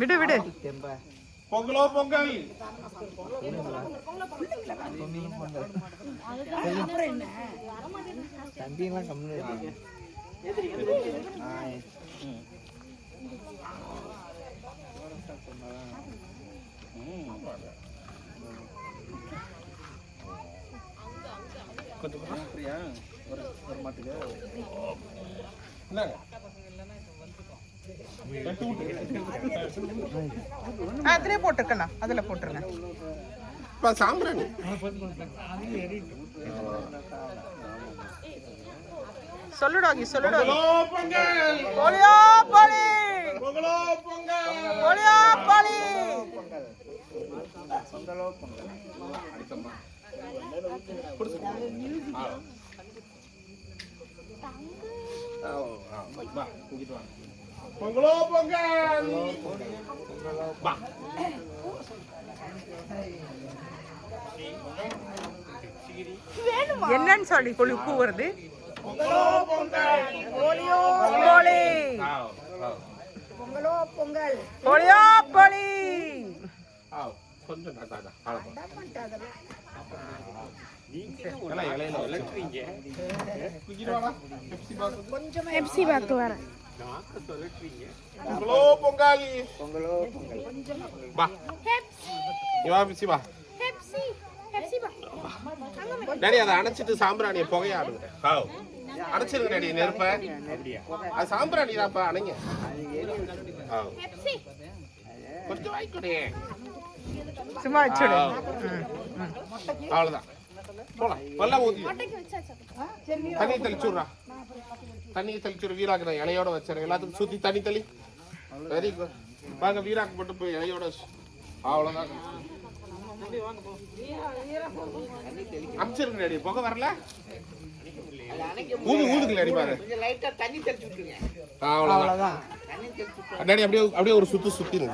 விடு விடு. பொங்கலோ பொங்கல். தம்பியெல்லாம் கம்முன்னு கொஞ்சம் ஃப்ரீயா ஒரு மாட்டுக்கு அதுலயே போட்டுருக்கண்ணா, அதுல போட்டுருங்க. சாம்பிராணி சொல்லுடாகி சொல்லுடாகி. பொங்கல் போலியோ போலி, பொங்கலோ பொங்கல், போலியோ போலி. பொங்கலோ பொங்கல். பொங்கலோ பொங்கல். என்னன்னு சொல்லி கொள்ளி கூவுறது. பொங்கலோ பொங்கல், போலியோ போலி, பொங்கலோ பொங்கல். போலியோ போலி. கொஞ்சம் கொஞ்சம் எப்சி பாக்கு வர. பொங்கலோ பொங்கல், பொங்கலோ பொங்கல். வா வா பிசி வா. டாடி அதை அணைச்சிட்டு சாம்பிராணியை புகையாடுங்க. அணைச்சிருங்க டாடி நெருப்ப. அது சாம்பிராணி தான்ப்பா, அணைங்க. கொஞ்சம் வாய்க்கூடே. சும்மா வச்சுடு. அவ்வளவுதான், போலாம். நல்லா ஊதி தண்ணி தெளிச்சுடுறா. தண்ணி தெளிச்சுடு. வீராக்கு நான் இலையோட வச்சிடறேன். எல்லாத்துக்கும் சுத்தி தண்ணி தெளி. Very good. வாங்க வீராக்கு மட்டும் போய் இலையோட. அவ்வளவுதான். அமிச்சிருங்க டாடி. புகை வரல. ஊதுக்குள்ள அடி பாரு. லைட்டா தண்ணி தெளிச்சு விட்டுருங்க. அவ்வளவுதான் டாடி. அப்படியே அப்படியே ஒரு சுத்து சுத்திடுங்க.